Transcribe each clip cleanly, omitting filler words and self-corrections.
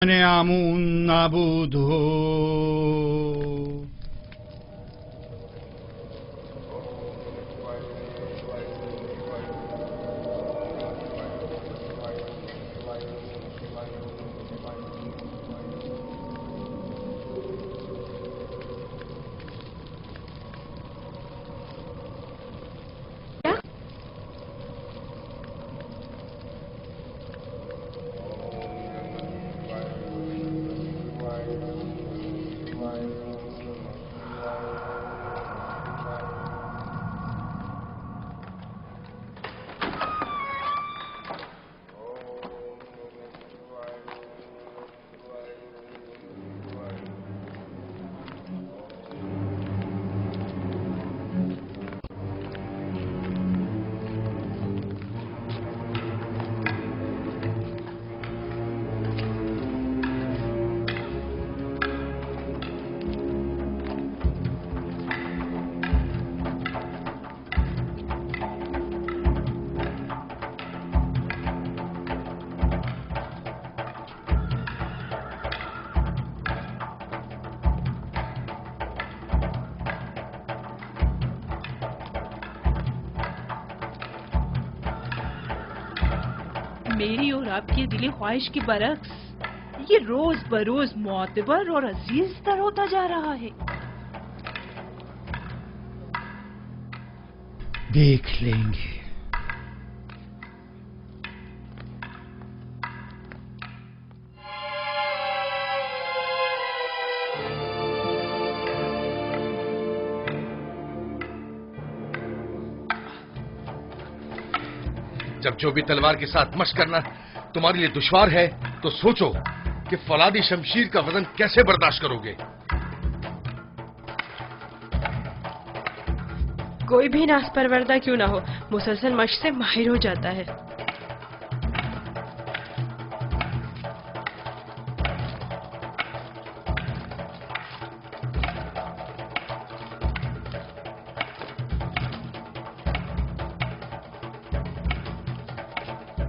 نعم نعبده. میری اور آپ کی دلی خواہش کی برعکس یہ روز بروز معتبر اور عزیز تر ہوتا جا رہا ہے. دیکھ لیں گے. جب جو بھی تلوار کے ساتھ مشق کرنا تمہارے لیے دشوار ہے تو سوچو کہ فولادی شمشیر کا وزن کیسے برداشت کرو گے. کوئی بھی ناز پروردہ کیوں نہ ہو مسلسل مشق سے ماہر ہو جاتا ہے.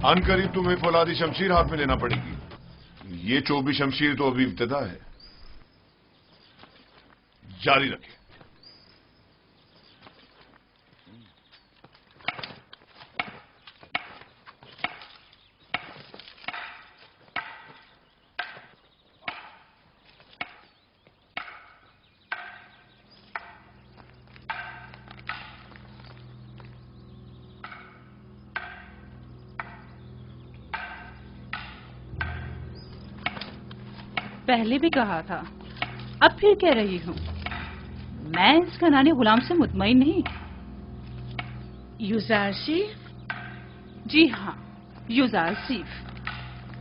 ان قریب تمہیں فولادی شمشیر ہاتھ میں لینا پڑے گی. یہ چوبی شمشیر تو ابھی ابتدا ہے. جاری رکھیں. پہلے بھی کہا تھا اب پھر کہہ رہی ہوں میں اس کنانے غلام سے مطمئن نہیں. یوزارشیف؟ جی ہاں یوزارشیف.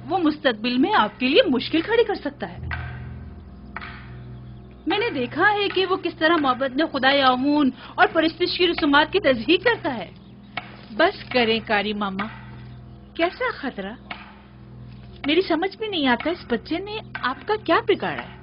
وہ مستقبل میں آپ کے لیے مشکل کھڑی کر سکتا ہے. میں نے دیکھا ہے کہ وہ کس طرح محبت میں خدا آمون اور پرستش کی رسومات کی تصحیح کرتا ہے. بس کریں کاری ماما. کیسا خطرہ؟ میری سمجھ میں نہیں آتا اس بچے نے آپ کا کیا بگاڑا ہے.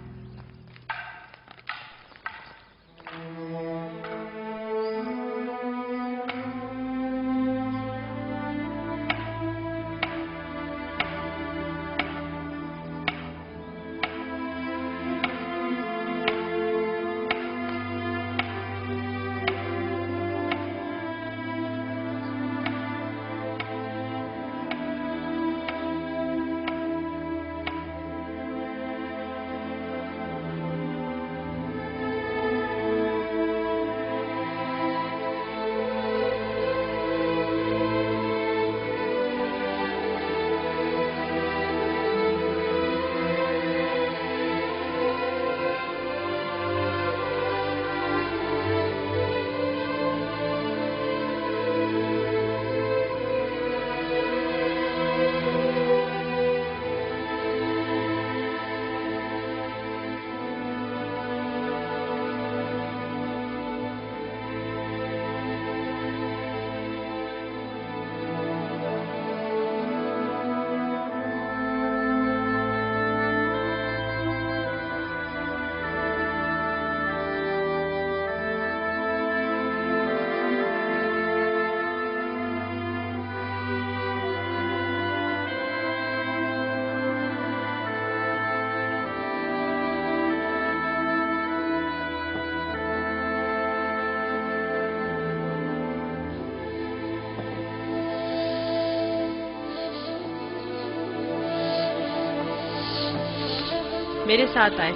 میرے ساتھ آئے.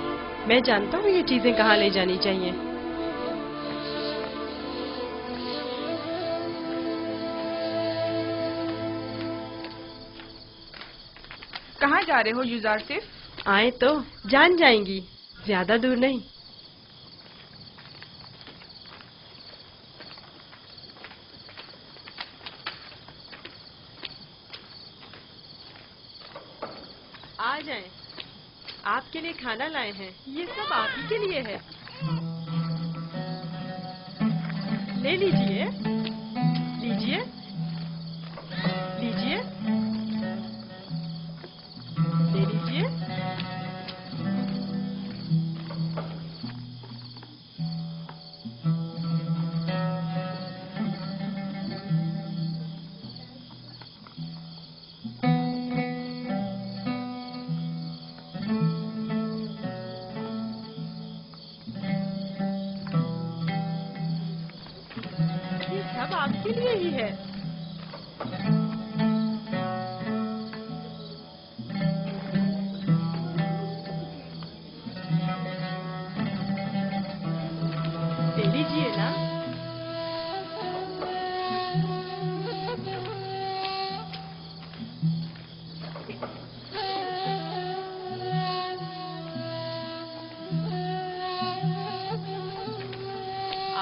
میں جانتا ہوں یہ چیزیں کہاں لے جانی چاہیے. کہاں جا رہے ہو یوزار صرف؟ آئے تو جان جائیں گی. زیادہ دور نہیں. آ جائیں. آپ کے لیے کھانا لائے ہیں. یہ سب آپ ہی کے لیے ہے. لے لیجئے. لیجئے. لیجئے. لے لیجئے. یہ سب آپ کے لیے ہی ہے. لے لیجئے نا.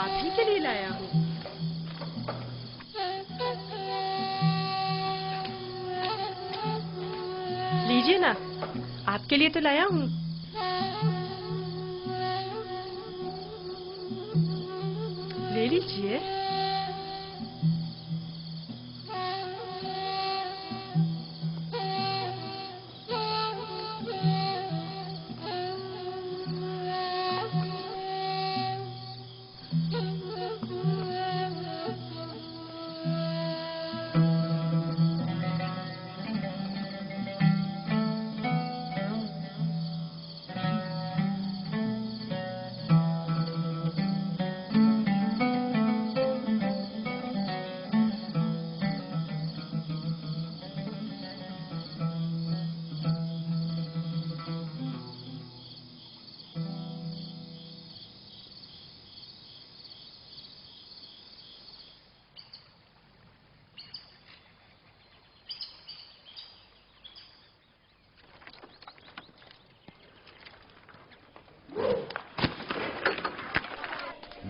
آپ ہی کے لیے لایا ہوں. لیجئے نا. آپ کے لیے تو لایا ہوں. لے لیجئے.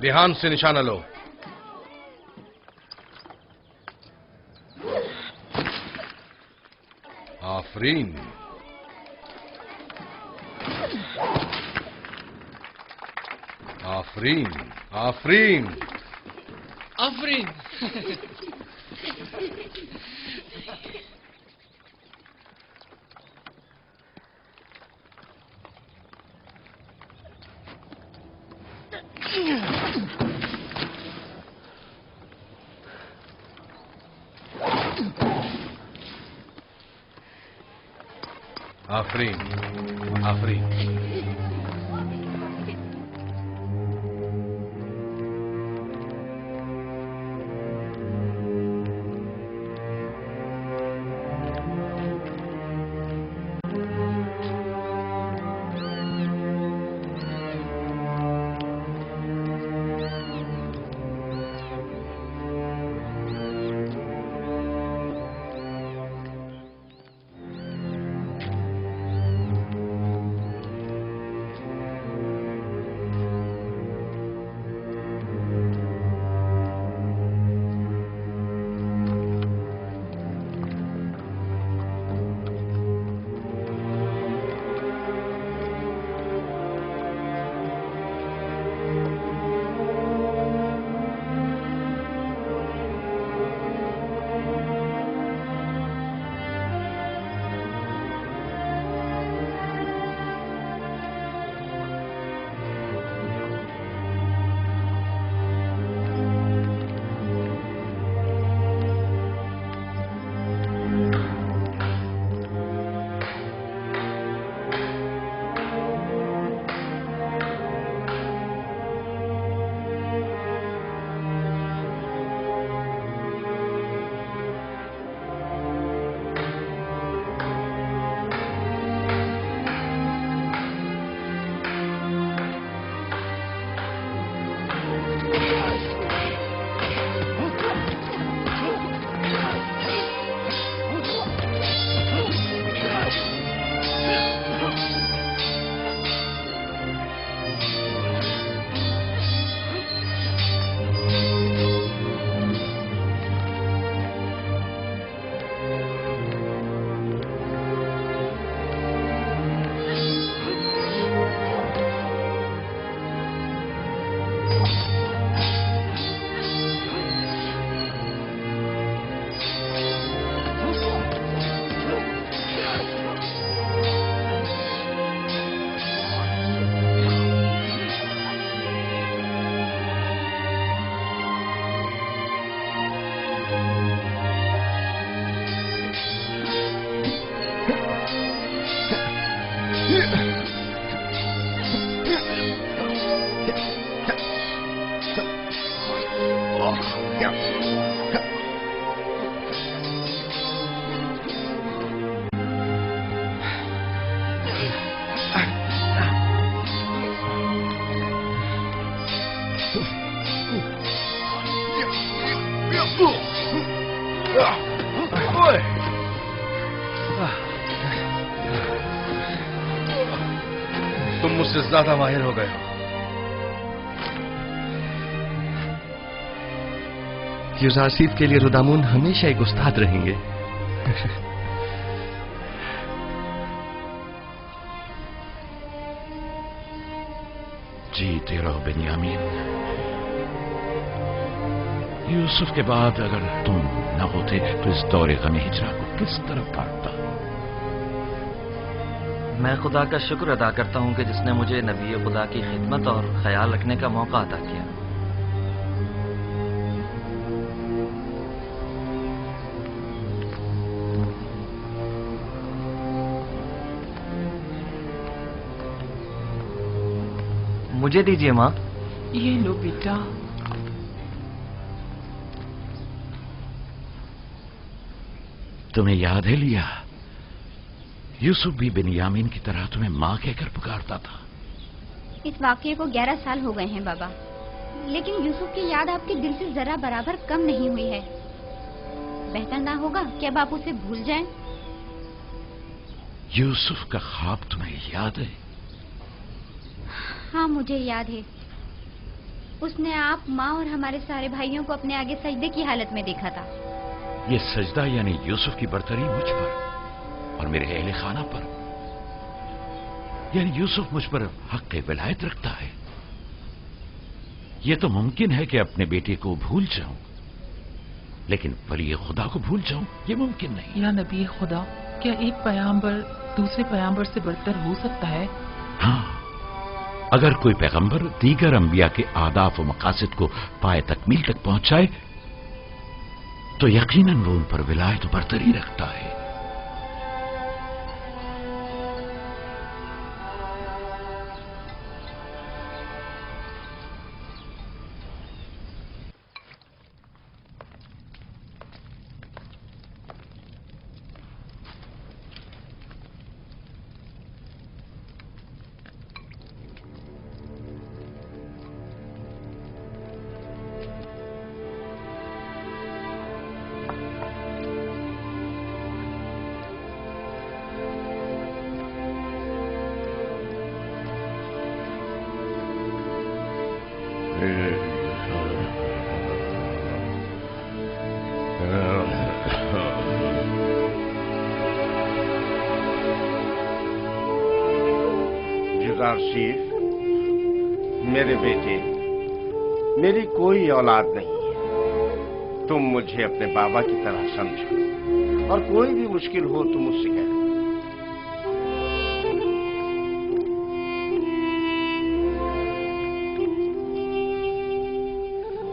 دھیان سے نشانہ لو. آفرین. آفرین. آفرین. آفرین. آفرین. آفرین. तुम मुझसे ज्यादा माहिर हो गए हो। यूजारसीफ के लिए रुदामुन हमेशा एक उस्ताद रहेंगे। जीते रहो बेनियामीन। यूसुफ के बाद अगर तुम न होते तो इस दौरे गम हिजरा को किस तरफ काटता। मैं खुदा का शुक्र अदा करता हूं कि जिसने मुझे नबी खुदा की खिदमत और ख्याल रखने का मौका अता किया। मुझे दीजिए माँ। ये लो बेटा। तुम्हें याद है लिया, यूसुफ भी बेनियामीन की तरह तुम्हें माँ कहकर पुकारता था। इस वाकये को 11 साल हो गए हैं बाबा, लेकिन यूसुफ की याद आपके दिल से जरा बराबर कम नहीं हुई है। बेहतर ना होगा कि अब आप उसे भूल जाएं? यूसुफ का ख्वाब तुम्हें याद है? हाँ मुझे याद है। उसने आप, माँ और हमारे सारे भाइयों को अपने आगे सजदे की हालत में देखा था। ये सजदा यानी यूसुफ की बरतरी मुझ पर और मेरे अहले खाना पर, यानी यूसुफ मुझ पर हक विलायत रखता है। यह तो मुमकिन है कि अपने बेटे को भूल जाऊं, लेकिन वली खुदा को भूल जाऊं ये मुमकिन नहीं। या नबी खुदा, क्या एक पैगंबर दूसरे पैगंबर से बढ़कर हो सकता है? हाँ, अगर कोई पैगंबर दीगर अंबिया के आदाफ व मकासद को पाए तकमील तक पहुंचाए तो यकीनन वो उन पर विलायत बरतरी रखता है। यूसुफ, मेरे बेटे, मेरी कोई औलाद नहीं है। तुम मुझे अपने बाबा की तरह समझो और कोई भी मुश्किल हो तो मुझसे कहो।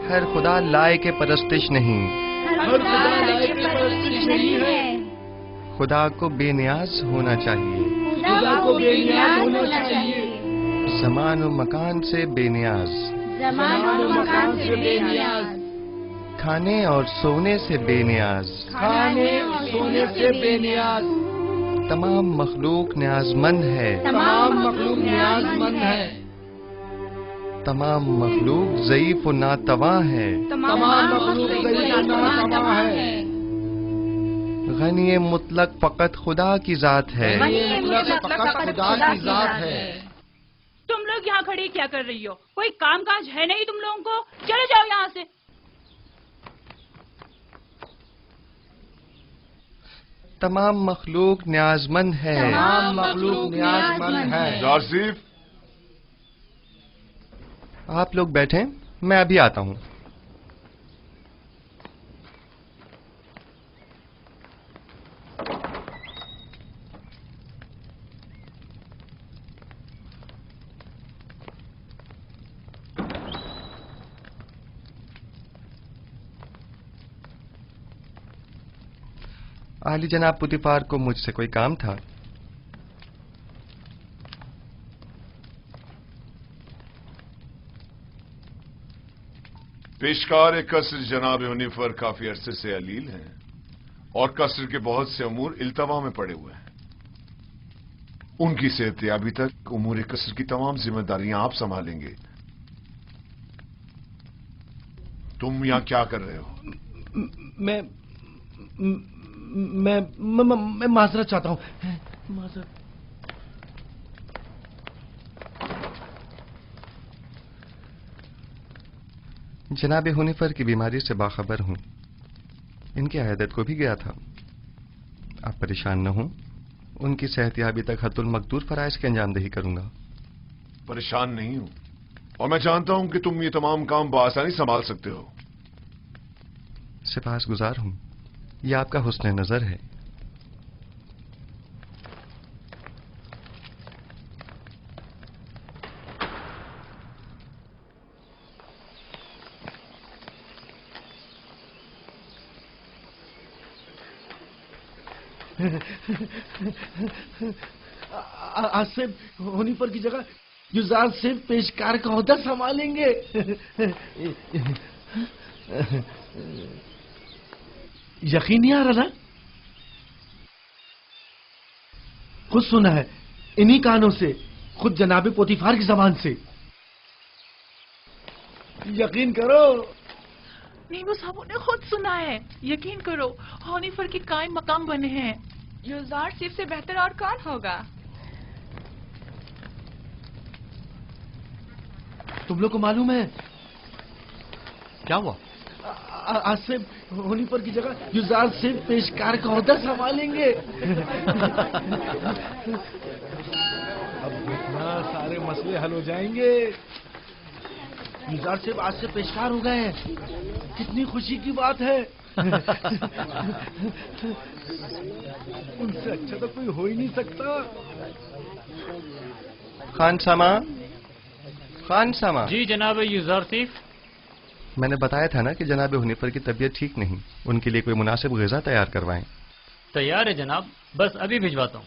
हर खुदा लाए के परस्तिश नहीं, खुदा को बेनियाज होना चाहिए। ज़मान और मकान से बेनियाज, खाने और सोने से बेनियाज, तमाम मखलूक न्याजमंद है, तमाम मखलूक ज़ईफ और नातवा है, गनी मुतलक फकत खुदा की जात है। तुम लोग यहाँ खड़े क्या कर रही हो? कोई काम काज है नहीं तुम लोगों को? चले जाओ यहाँ से। तमाम मखलूक न्याजमंद है, यूसुफ, आप लोग बैठें, मैं अभी आता हूँ। आली जनाब पुतिफार को मुझसे कोई काम था। पेशकार कसर जनाब हुनीफर काफी अरसे से अलील हैं और कसर के बहुत से अमूर इल्तवा में पड़े हुए हैं। उनकी सेहतयाबी तक उमूर कसर की तमाम जिम्मेदारियां आप संभालेंगे। तुम यहां क्या कर रहे हो? मैं माजरत चाहता हूं। माजरत। जनाब हुनीफर की बीमारी से बाखबर हूं। इनकी अयादत को भी गया था। आप परेशान न हों, उनकी सेहतयाबी तक हद्दुल मकदूर फराइज की अंजामदही करूंगा। परेशान नहीं हूं और मैं जानता हूं कि तुम ये तमाम काम बआसानी संभाल सकते हो। सिपासगुजार हूं, ये आपका हुस्न नजर है। आसिफ हुनीफर की जगह युजार सिर्फ पेशकार का ओहदा संभालेंगे। यकीन नहीं आ रहा ना? खुद सुना है इन्हीं कानों से, खुद जनाबे पोतीफार की जबान से। यकीन करो। नीमू साहब ने खुद सुना है। यकीन करो, हुनीफर के कायम मकाम बने हैं। युजार सिर्फ से बेहतर और कौन होगा? तुम लोग को मालूम है क्या हुआ? आसिफ हुनीफर की जगह युजार सिर्फ पेशकार का ओहदा संभालेंगे। अब इतना सारे मसले हल हो जाएंगे। युजार सिर्फ आज से पेशकार हो गए हैं। कितनी खुशी की बात है। उनसे अच्छा तो कोई हो ही नहीं सकता। खान सामा। जी जनाब युजार सिफ। मैंने बताया था ना कि जनाब हुनीफर की तबीयत ठीक नहीं, उनके लिए कोई मुनासिब ग़िज़ा तैयार करवाएं। तैयार है जनाब, बस अभी भिजवाता हूँ।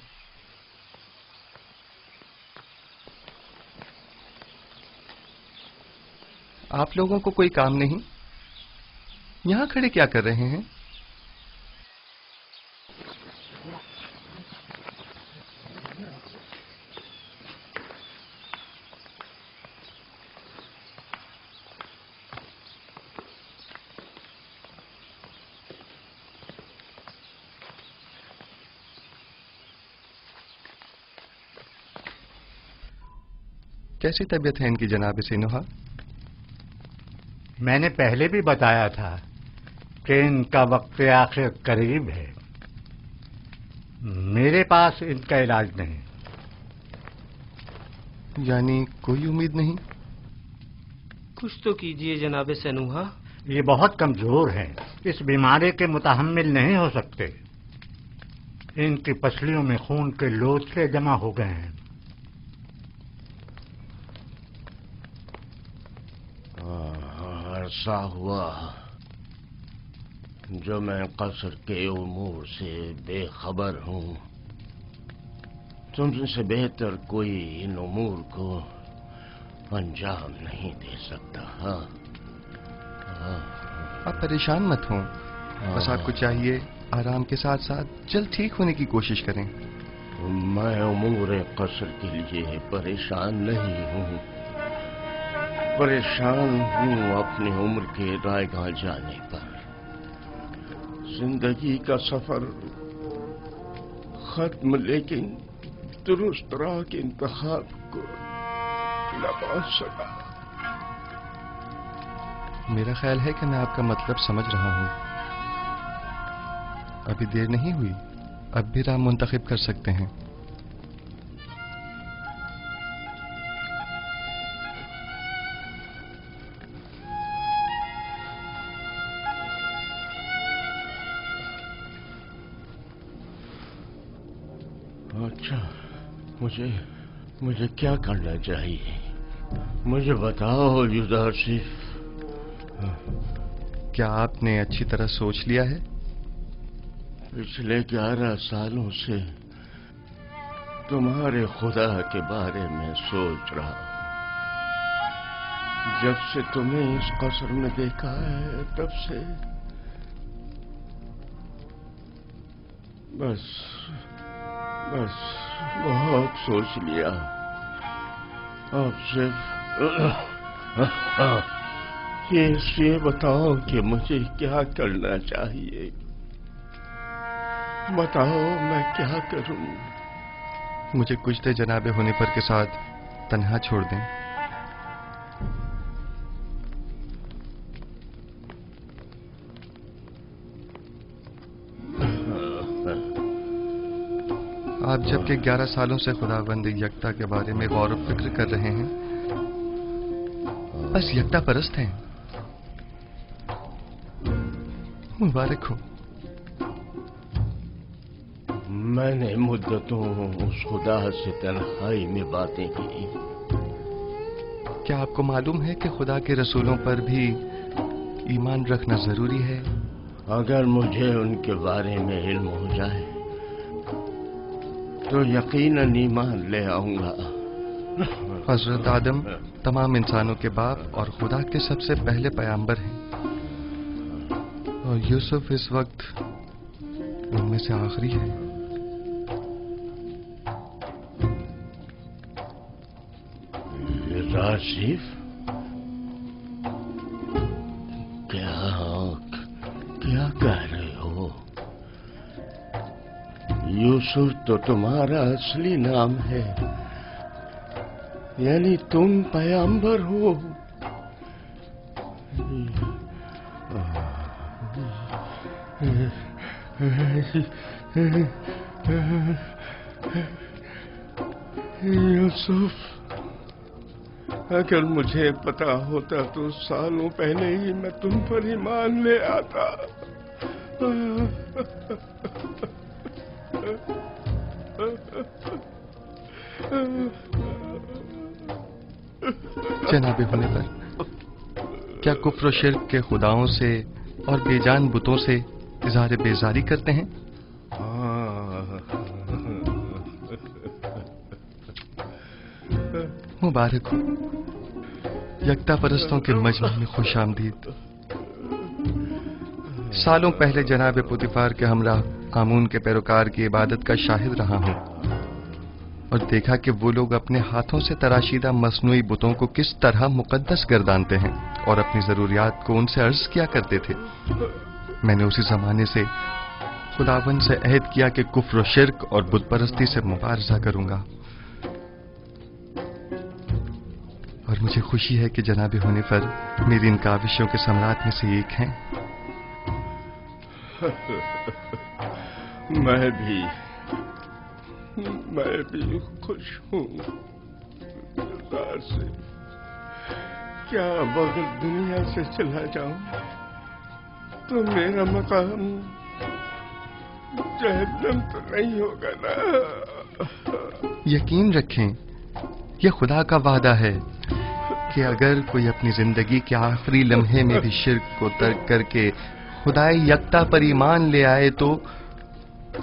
आप लोगों को कोई काम नहीं? यहां खड़े क्या कर रहे हैं? कैसी तबीयत है इनकी जनाब सिनुहा? मैंने पहले भी बताया था कि इनका वक्त आखिर करीब है। मेरे पास इनका इलाज नहीं। यानी कोई उम्मीद नहीं? कुछ तो कीजिए जनाब सनूहा। ये बहुत कमजोर हैं, इस बीमारी के मुतहम्मिल नहीं हो सकते। इनकी पसलियों में खून के लोथड़े जमा हो गए हैं। अरसा हुआ जो मैं कसर के उमूर से बेखबर हूं। तुमसे बेहतर कोई इन उमूर को अंजाम नहीं दे सकता। आप परेशान मत हों, बस आपको चाहिए आराम के साथ साथ जल्द ठीक होने की कोशिश करें। मैं उमूर कसर के लिए परेशान नहीं हूं, परेशान हूं अपनी उम्र के रायगाह जाने पर। जिंदगी का सफर खत्म, लेकिन दुरुस्त राह के इंतखाब को न पहुंच सका। मेरा ख्याल है कि मैं आपका मतलब समझ रहा हूं। अभी देर नहीं हुई, अब भी राह मुंतखब कर सकते हैं। अच्छा, मुझे क्या करना चाहिए? मुझे बताओ युजार सिफ। क्या आपने अच्छी तरह सोच लिया है? पिछले 11 सालों से तुम्हारे खुदा के बारे में सोच रहा हूं। जब से तुम्हें इस कसर में देखा है तब से बस बहुत सोच लिया। अब सिर्फ ये बताओ कि मुझे क्या करना चाहिए। बताओ मैं क्या करूं। मुझे कुछ देर जनाब हुनीफर के साथ तन्हा छोड़ दें। आप जबकि 11 सालों से खुदावंद यकता के बारे में गौर व फिक्र कर रहे हैं, बस यकता परस्त हैं। मुबारक हो। मैंने मुद्दतों उस खुदा से तन्हाई में बातें की। क्या आपको मालूम है कि खुदा के रसूलों पर भी ईमान रखना जरूरी है? अगर मुझे उनके बारे में इल्म हो जाए तो यकीनन ईमान ले आऊंगा। हजरत आदम तमाम इंसानों के बाप और खुदा के सबसे पहले पैगंबर हैं, और यूसुफ इस वक्त उनमें से आखिरी है। राशिफ, क्या कह रहे हो? यूसुफ तो तुम्हारा असली नाम है, यानी तुम पैगंबर हो। यूसुफ, अगर मुझे पता होता तो सालों पहले ही मैं तुम पर ईमान ले आता। जनाब हुनीफर, क्या कुफ्र और शिर्क के खुदाओं से और बेजान बुतों से इज़हार बेजारी करते हैं? मुबारक हो। यकता परस्तों के मजमे में खुश आमदीद। सालों पहले जनाब पुतिफार के हमरा आमून के पैरोकार की इबादत का शाहिद रहा हूं, और देखा कि वो लोग अपने हाथों से तराशीदा मसनूई बुतों को किस तरह मुकद्दस गर्दानते हैं और अपनी जरूरियात को उनसे अर्ज किया करते थे। मैंने उसी जमाने से खुदावंद से अहद किया कि कुफ्र और शिर्क और बुत परस्ती से मुबारजा करूंगा, और मुझे खुशी है कि जनाब हुनीफर मेरी इन काविशों के सम्राट में से एक हैं। मैं भी खुश हूँ से। क्या बगल दुनिया से चला जाऊं तो मेरा मकाम जहन्नम तो नहीं होगा ना? यकीन रखें, यह खुदा का वादा है कि अगर कोई अपनी जिंदगी के आखिरी लम्हे में भी शिर्क को तर्क करके खुदाए यकता पर ईमान ले आए तो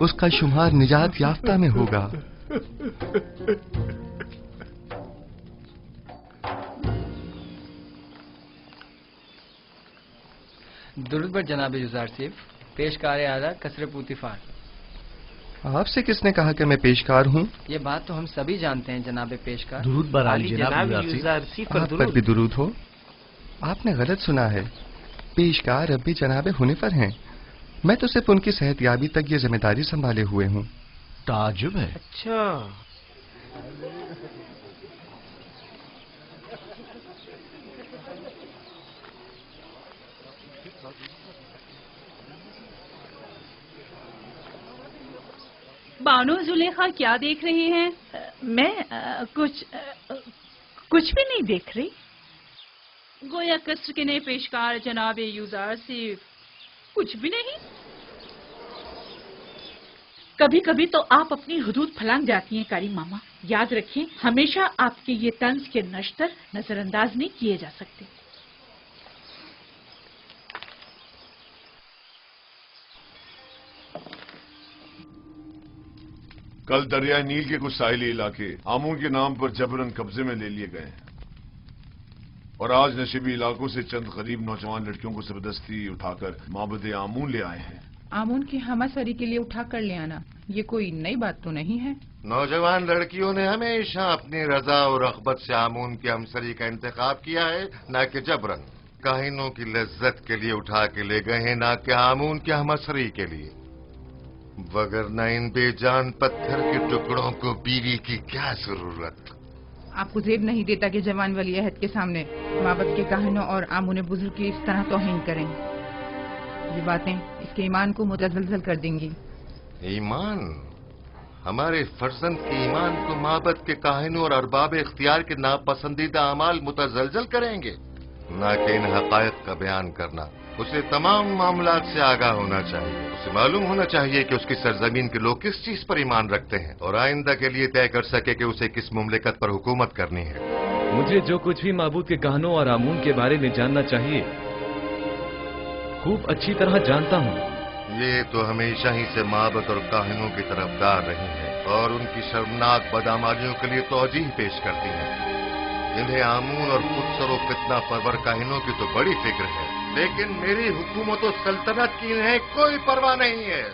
उसका शुमार निजात याफ्ता में होगा। दुरूद बर जनाब युज़ारसिफ, पेशकार आला कसर पुतिफार। आपसे किसने कहा कि मैं पेशकार हूँ? ये बात तो हम सभी जानते हैं जनाब पेशकार। दुरूद बर आली जनाब युज़ारसिफ। आप पर भी दुरूद हो। आपने गलत सुना है, पेशकार अब भी जनाब हुनीफर हैं। मैं तो सिर्फ उनकी सेहतयाबी तक ये जिम्मेदारी संभाले हुए हूँ। ताजुब है। अच्छा, बानो जुलेखा क्या देख रही हैं? मैं कुछ भी नहीं देख रही। गोया कसर के नए पेशकार जनाब युज़ारसिफ कुछ भी नहीं। कभी कभी तो आप अपनी हुदूद फलांग जाती हैं कारी मामा। याद रखें, हमेशा आपके ये तंज के नश्तर नजरअंदाज नहीं किए जा सकते। कल दरिया नील के कुछ साहिली इलाके आमून के नाम पर जबरन कब्जे में ले लिए गए हैं। और आज नशीबी इलाकों से चंद गरीब नौजवान लड़कियों को जबरदस्ती उठाकर माबद आमून ले आए हैं। आमून की हमासरी के लिए उठा कर ले आना ये कोई नई बात तो नहीं है। नौजवान लड़कियों ने हमेशा अपनी रजा और रग़बत से आमून की हमसरी का इंतखाब किया है, न कि जबरन। काहिनों की लज्जत के लिए उठा के ले गए हैं, न कि आमून की हमसरी के लिए। वगरना इन बेजान पत्थर के टुकड़ों को बीवी की क्या जरूरत। आपको जेब नहीं देता कि जवान वली अहद के सामने माबद के काहिनों और आमून बुजुर्ग की इस तरह तौहीन करें। ये बातें इसके ईमान को मुतज़लज़ल कर देंगी। ईमान? हमारे फर्जंद के ईमान को माबद के काहिनों और अरबाब इख्तियार के नापसंदीदा अमाल मुतज़लज़ल करेंगे? न कि इन हक़ाइक़ का बयान करना। उसे तमाम मामलात से आगाह होना चाहिए। उसे मालूम होना चाहिए कि उसकी सरजमीन के लोग किस चीज पर ईमान रखते हैं और आइंदा के लिए तय कर सके कि उसे किस मुमलिकत पर हुकूमत करनी है। मुझे जो कुछ भी माबूद के कहनों और आमून के बारे में जानना चाहिए खूब अच्छी तरह जानता हूँ। ये तो हमेशा ही से माबद और काहिनों की तरफदार रही हैं और उनकी शर्मनाक बदआमालियों के लिए तौजीह पेश करती हैं। इन्हें आमून और खुदसर व फितना परवर काहिनों की तो बड़ी फिक्र है, लेकिन मेरी हुकूमत और सल्तनत की इन्हें कोई परवाह नहीं है।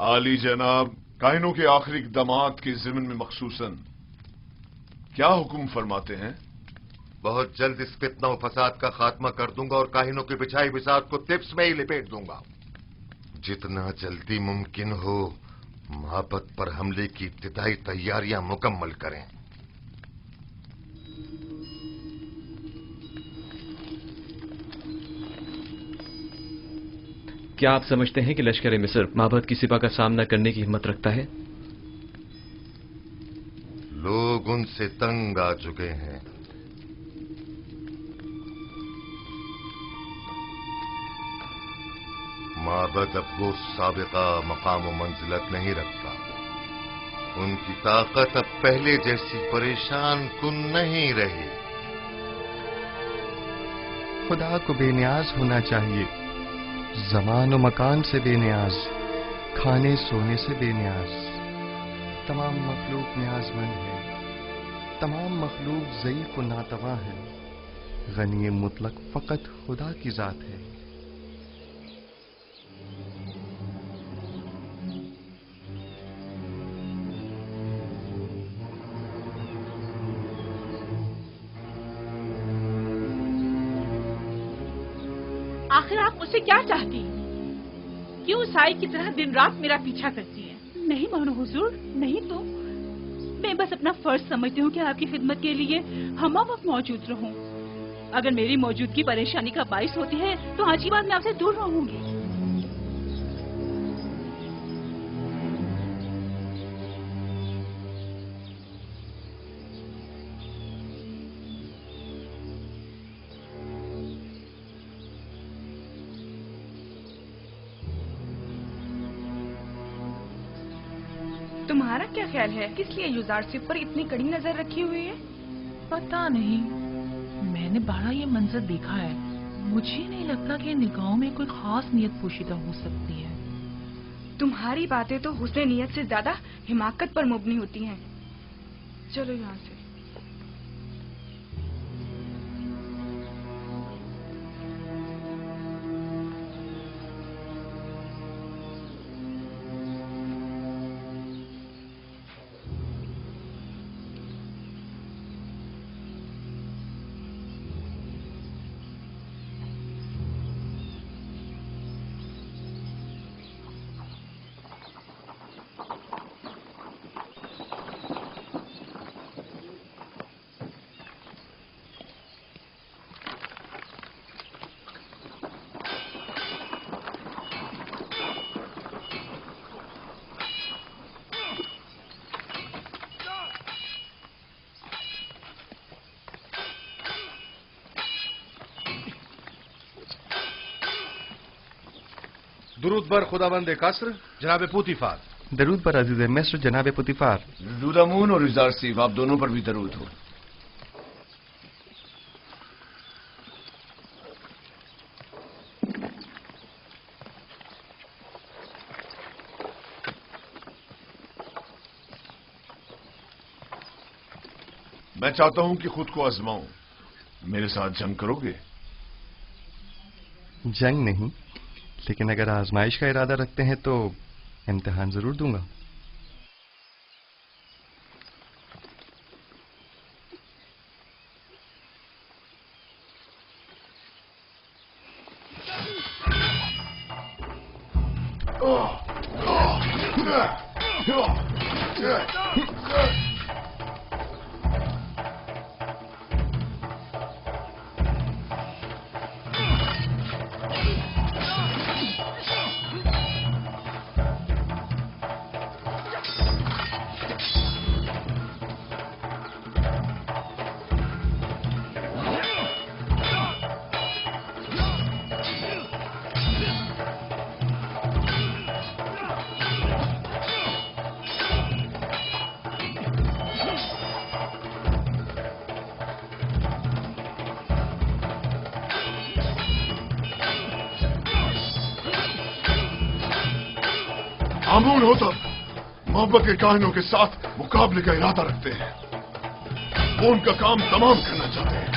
आली जनाब, काहिनों के आखिरी इक़दामात के ज़िम्न में मखसूसन क्या हुक्म फरमाते हैं? बहुत जल्द इस फितना और फसाद का खात्मा कर दूंगा और काहिनों की बिछाई बिसात को टिप्स में ही लिपेट दूंगा। जितना जल्दी मुमकिन हो माबद पर हमले की इब्तिदाई तैयारियां मुकम्मल करें। क्या आप समझते हैं कि लश्कर मिस्र माबद की सिपा का सामना करने की हिम्मत रखता है? लोग उनसे तंग आ चुके हैं। माबद अब वो साबिका मकाम व मंजिलत नहीं रखता। उनकी ताकत अब पहले जैसी परेशान कुन नहीं रही। खुदा को बेनियाज होना चाहिए, ज़मान व मकान से बेनियाज, खाने सोने से बेनियाज। तमाम मखलूक न्याजमंद है, तमाम मखलूक ज़ईफ़ व नातवा है। गनी मुतलक फ़कत खुदा की ज़ात है। आखिर आप मुझसे क्या चाहती हैं? क्यों साई की तरह दिन रात मेरा पीछा करती हैं? नहीं मानो हुजूर, नहीं तो मैं बस अपना फर्ज समझती हूँ कि आपकी खिदमत के लिए हम वक्त मौजूद रहूं। अगर मेरी मौजूदगी परेशानी का बाइस होती है तो आज की बात मैं आपसे दूर रहूंगी। तुम्हारा क्या ख्याल है, किस लिए यूज़ारसिफ पर इतनी कड़ी नजर रखी हुई है? पता नहीं, मैंने बड़ा ये मंजर देखा है। मुझे नहीं लगता कि निगाहों में कोई खास नियत पोशीदा हो सकती है। तुम्हारी बातें तो हुस्न नियत से ज्यादा हिमाकत पर मबनी होती हैं। चलो यहाँ से। दुरूद बर खुदाबंद कसर जनाब पुतिफार। दरूद पर अजीज मिस्र जनाब पुतिफार। दुरूदामून और यूज़ारसिफ आप दोनों पर भी दरूद हो। मैं चाहता हूं कि खुद को आजमाऊं। मेरे साथ जंग करोगे? जंग नहीं, लेकिन अगर आजमाइश का इरादा रखते हैं तो इम्तिहान जरूर दूंगा। आमून हो तब मोहब्बत के काहिनों के साथ मुकाबले का इरादा रखते हैं। वो उनका काम तमाम करना चाहते हैं।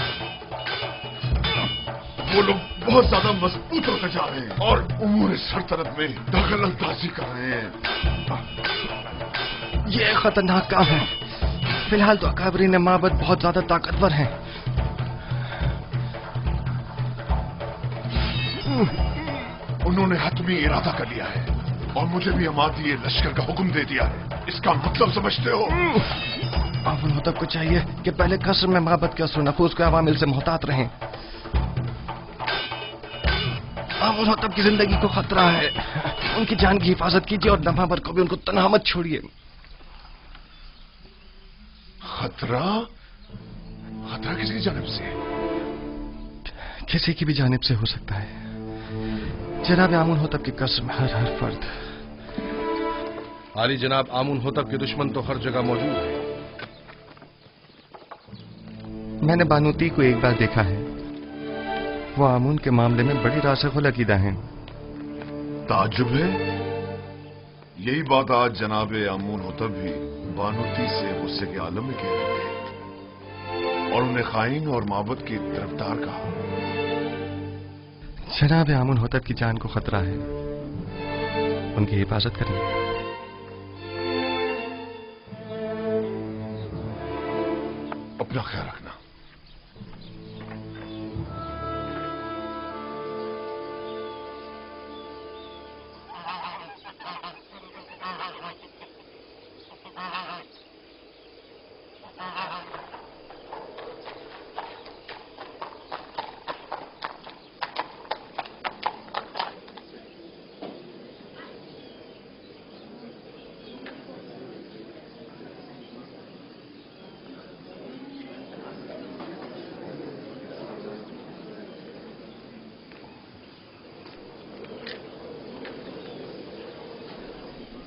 वो लोग बहुत ज्यादा मजबूत होते जा रहे हैं और उमूर सल्तनत में दखल अंदाजी कर रहे हैं। ये खतरनाक काम है। फिलहाल तो अकाबरीन माबद बहुत ज्यादा ताकतवर हैं। उन्होंने हतमी इरादा कर लिया है और मुझे भी अमादी लश्कर का हुक्म दे दिया है। इसका मतलब समझते हो? आमुन होतब को चाहिए कि पहले कसर में माबद के असर नफूस के अवामिल से मोहतात रहें। आमुन होतब की जिंदगी को खतरा है। उनकी जान की हिफाजत कीजिए और नमाबर को भी उनको तन्हा मत छोड़िए। खतरा? खतरा किसकी जानिब से? किसी की भी जानिब से हो सकता है। जनाब आमुन होतब की कसम हर फर्द। आली जनाब, आमुन होतब के दुश्मन तो हर जगह मौजूद है। मैंने बानूती को एक बार देखा है। वो आमुन के मामले में बड़ी रासिख़ुल अक़ीदा हैं। ताज्जुब है। यही बात आज जनाब आमुन होतब भी बानूती से गुस्से के आलम में कह रहे थे और उन्हें खाइन और माबद की तरफदार कहा। जनाब आमुन होतब की जान को खतरा है। उनकी हिफाजत करिए। अपना ख्याल रखना।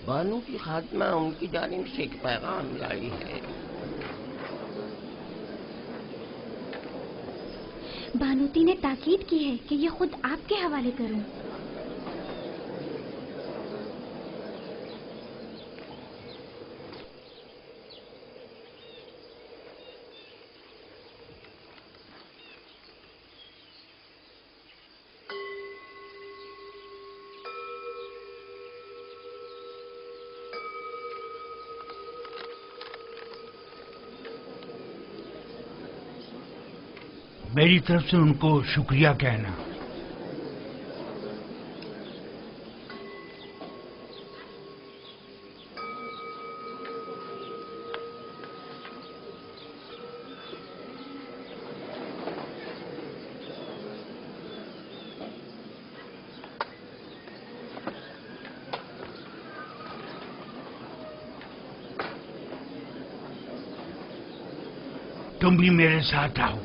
बानू की खात्मा उनकी जानिब से एक पैगाम लाई है। बानूती ने ताकीद की है कि ये खुद आपके हवाले करूं। मेरी तरफ से उनको शुक्रिया कहना। तुम भी मेरे साथ आओ।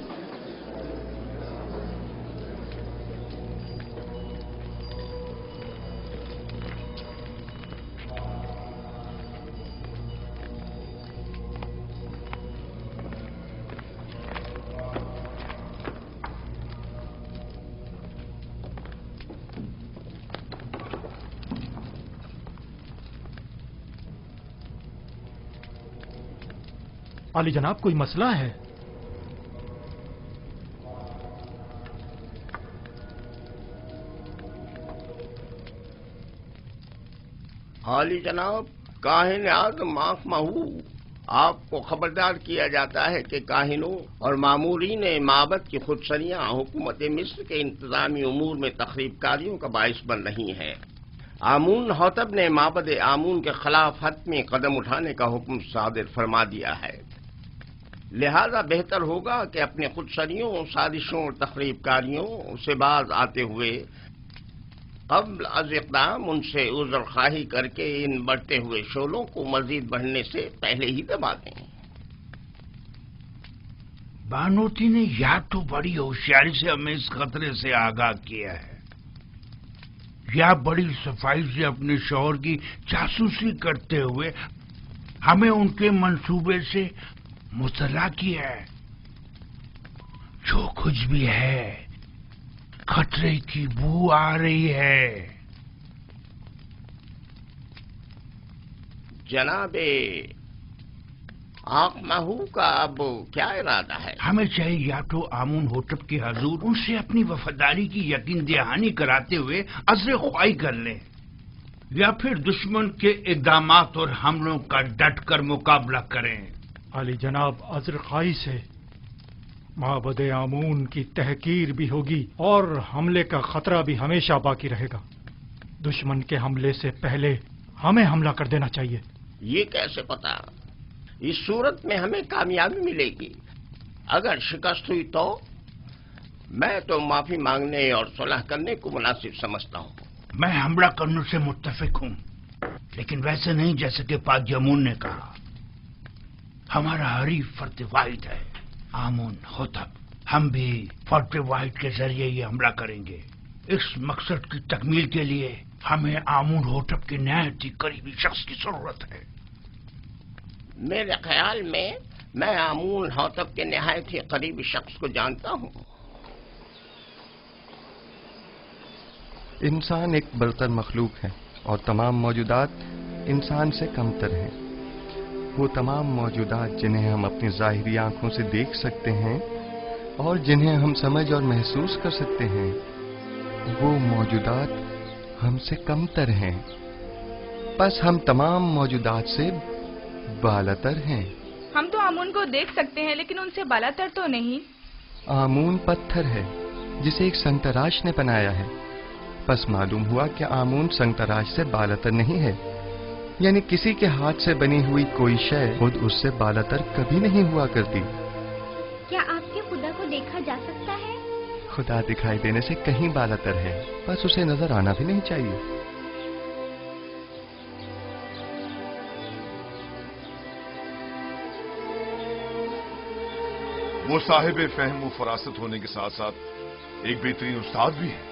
आली जनाब, कोई मसला है? हाली जनाब, काहिन आज़म आँख महू, आपको खबरदार किया जाता है कि काहिनों और मामूरीन माबद की खुदसरियाँ हुकूमत मिस्र के इंतजामी उमूर में तखरीबकारियों का बाइस बन रही हैं। आमून हौतब ने माबद आमून के खिलाफ हतमी कदम उठाने का हुक्म सादिर फरमा दिया है। लिहाजा बेहतर होगा कि अपने खुदसरियों, साजिशों और तखरीबकारियों से बाज आते हुए कब्ल अज इक़दाम उनसे उज़्र ख़्वाही करके इन बढ़ते हुए शोलों को मजीद बढ़ने से पहले ही दबा दें। बानोती ने या तो बड़ी होशियारी से हमें इस खतरे से आगाह किया है, या बड़ी सफाई से अपने शौहर की जासूसी करते हुए हमें उनके मंसूबे से मुतला किया है। जो कुछ भी है, खतरे की बू आ रही है। जनाबे आँख महू का अब क्या इरादा है? हमें चाहिए या तो आमून होटब के हजूर उनसे अपनी वफादारी की यकीन दहानी कराते हुए अज़्र ख्वाही कर लें, या फिर दुश्मन के इक़दामात और हमलों का डट कर मुकाबला करें। अली जनाब, अज़्र ख्वाही से माबद आमून की तहकीर भी होगी और हमले का खतरा भी हमेशा बाकी रहेगा। दुश्मन के हमले से पहले हमें हमला कर देना चाहिए। ये कैसे पता? इस सूरत में हमें कामयाबी मिलेगी। अगर शिकस्त हुई तो मैं तो माफी मांगने और सुलह करने को मुनासिब समझता हूँ। मैं हमला करने से मुत्तफिक हूँ, लेकिन वैसे नहीं जैसे कि पाक यमून ने कहा। हमारा हरीफ फर्द वाहिद है आमून होतब। हम भी फर्द वाहिद के जरिए ये हमला करेंगे। इस मकसद की तकमील के लिए हमें आमून होतब के नहायत ही करीबी शख्स की जरूरत है। मेरे ख्याल में मैं आमून होतब के नहायत ही करीबी शख्स को जानता हूँ। इंसान एक बरतर मखलूक है और तमाम मौजूदात इंसान से कमतर हैं। वो तमाम मौजूदात जिन्हें हम अपनी ज़ाहिरी आंखों से देख सकते हैं और जिन्हें हम समझ और महसूस कर सकते हैं, वो मौजूदात हमसे कमतर हैं। बस हम तमाम मौजूदात से बालातर हैं। हम तो आमून को देख सकते हैं, लेकिन उनसे बालातर तो नहीं। आमून पत्थर है जिसे एक संतराश ने बनाया है। बस मालूम हुआ कि आमून संतराश से बालातर नहीं है, यानी किसी के हाथ से बनी हुई कोई शय खुद उससे बालातर कभी नहीं हुआ करती। क्या आपके खुदा को देखा जा सकता है? खुदा दिखाई देने से कहीं बालातर है, बस उसे नजर आना भी नहीं चाहिए। वो साहिब फहम व फरासत होने के साथ साथ एक बेहतरीन उस्ताद भी है।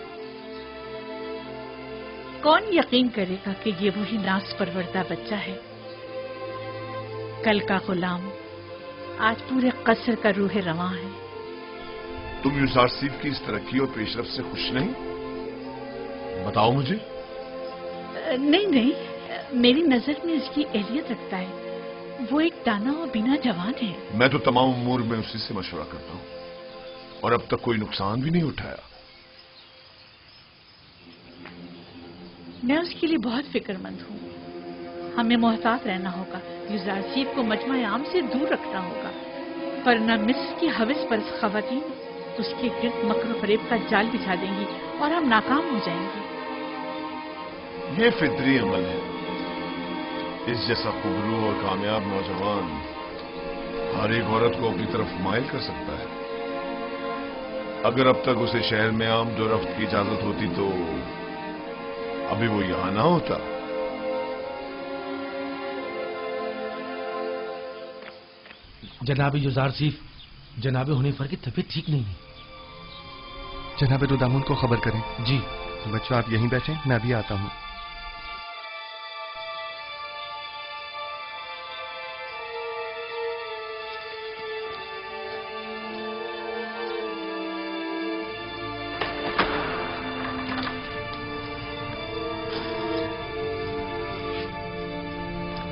कौन यकीन करेगा कि ये वही नास परवरदा बच्चा है? कल का गुलाम आज पूरे कसर का रूह रवां है। तुम यूजारसीफ की इस तरक्की और पेशरफ से खुश नहीं? बताओ मुझे। नहीं नहीं, मेरी नजर में इसकी एहलियत रखता है। वो एक दाना और बिना जवान है। मैं तो तमाम उमूर में उसी से मशवरा करता हूँ और अब तक कोई नुकसान भी नहीं उठाया। मैं उसके लिए बहुत फिक्रमंद हूँ। हमें मोहतात रहना होगा। यूजारसीफ को मजमा आम से दूर रखना होगा, वरना मिस्र की हविस पर खवातीन उसके गिर्द मकर फरेब का जाल बिछा देंगी और हम नाकाम हो जाएंगे। ये फितरी अमल है। इस जैसा खुबरू और कामयाब नौजवान हर एक औरत को अपनी तरफ माइल कर सकता है। अगर अब तक उसे शहर में आमद और रफ्त की इजाजत होती तो अभी वो यहां ना होता। जनाब यूजारसीफ, जनाब हुनीफर की तबीयत ठीक नहीं है। जनाब रुदामुन को खबर करें। जी। बच्चों आप यहीं बैठें, मैं अभी आता हूं।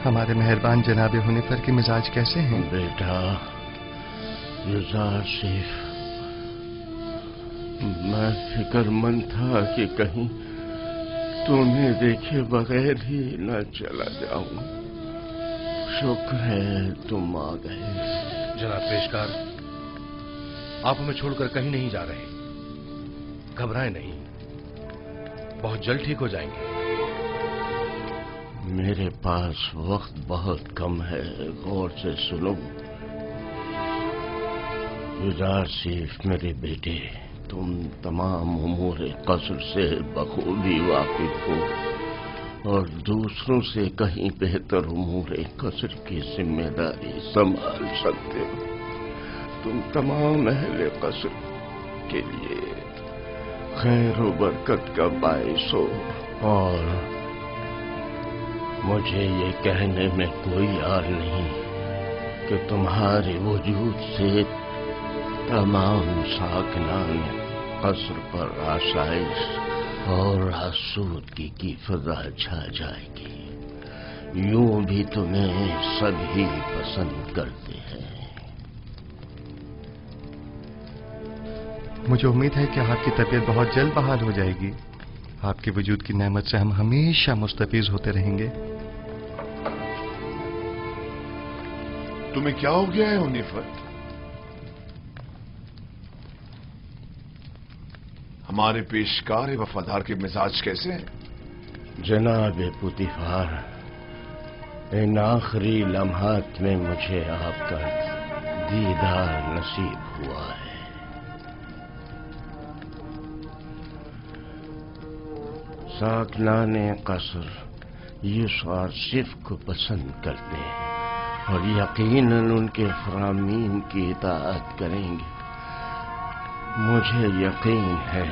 हमारे मेहरबान जनाब हुनीफर के मिजाज कैसे हैं? बेटा यूजारसीफ, मैं फिक्रमंद था कि कहीं तुम्हें देखे बगैर ही न चला जाऊं। शुक्र है तुम आ गए। जनाब पेशकार, आप हमें छोड़कर कहीं नहीं जा रहे। घबराएं नहीं, बहुत जल्द ठीक हो जाएंगे। मेरे पास वक्त बहुत कम है, गौर से सुनो। युजारसीफ मेरे बेटे, तुम तमाम उमूर कसर से बखूबी वाकिफ हो और दूसरों से कहीं बेहतर उमूर कसर की जिम्मेदारी संभाल सकते हो। तुम तमाम अहले कसर के लिए खैर व बरकत का बाइस हो और मुझे ये कहने में कोई यार नहीं कि तुम्हारे वजूद से तमाम साकिनान कसर पर आसाइश और आसूदगी की फजा छा जाएगी। यूं भी तुम्हें सभी पसंद करते हैं। मुझे उम्मीद है कि आपकी तबीयत बहुत जल्द बहाल हो जाएगी। आपके वजूद की नेमत से हम हमेशा मुस्तफीज होते रहेंगे। तुम्हें क्या हो गया है हुनीफर? हमारे पेशकार वफादार के मिजाज कैसे हैं? जनाब पुतिफार, इन आखिरी लम्हात में मुझे आपका दीदार नसीब हुआ है। साकनाने कसर युजारसीफ को पसंद करते हैं और यकीनन उनके फरामीन की इताअत करेंगे। मुझे यकीन है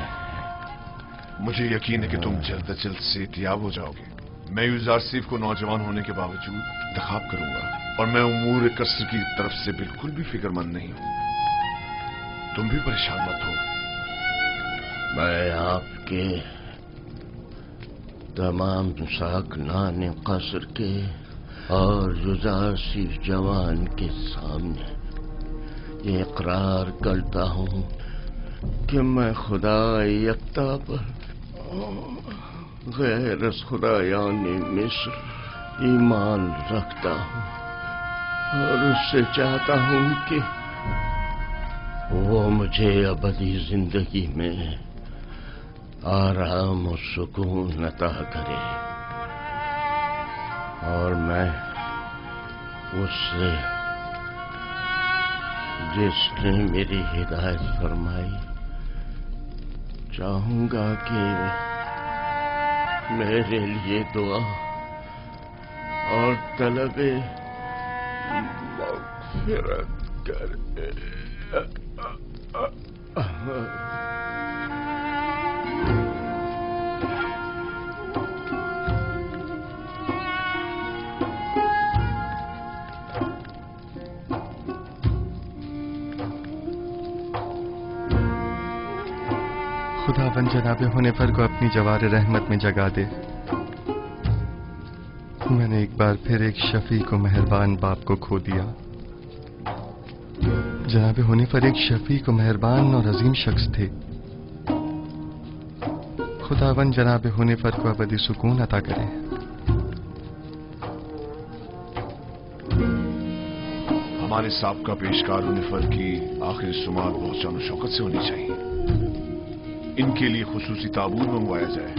कि तुम जल्द से जल्द सेहतियाब हो जाओगे। मैं युजारसीफ को नौजवान होने के बावजूद इंतखाब करूंगा और मैं उमूर कसर की तरफ से बिल्कुल भी फिक्रमंद नहीं हूं। तुम भी परेशान मत हो। मैं आपके तमाम साकनान कसर के और युजारसीफ जवान के सामने ये इकरार करता हूं कि मैं खुदा यकता पर गैर खुदायानी मिस्र ईमान रखता हूं और उससे चाहता हूं कि वो मुझे अबदी जिंदगी में आराम और सुकून अता करे और मैं उससे जिसने मेरी हिदायत फरमाई चाहूंगा कि मेरे लिए दुआ और तलबे मग़फ़िरत करे। खुदावन जनाब हुनीफर को अपनी जवार रहमत में जगा दे। मैंने एक बार फिर एक शफीक और मेहरबान बाप को खो दिया। जनाब हुनीफर एक शफीक और मेहरबान और अजीम शख्स थे। खुदावन जनाब हुनीफर को अबदी सुकून अता करे। हमारे साबका पेशकार हुनीफर की आखिरी सुमात बहुत शान शौकत से होनी चाहिए। इनके लिए खुसूसी ताबूत मंगवाया जाए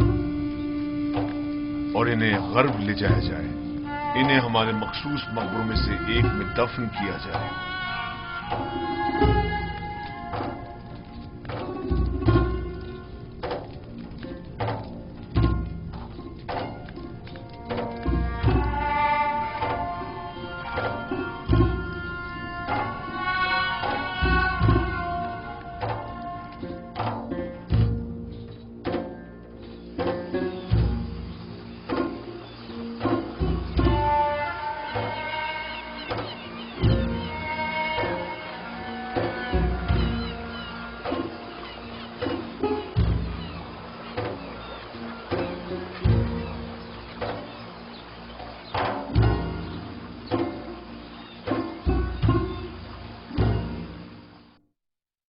और इन्हें गर्व ले जाया जाए। इन्हें हमारे मखसूस मकबरों में से एक में दफन किया जाए।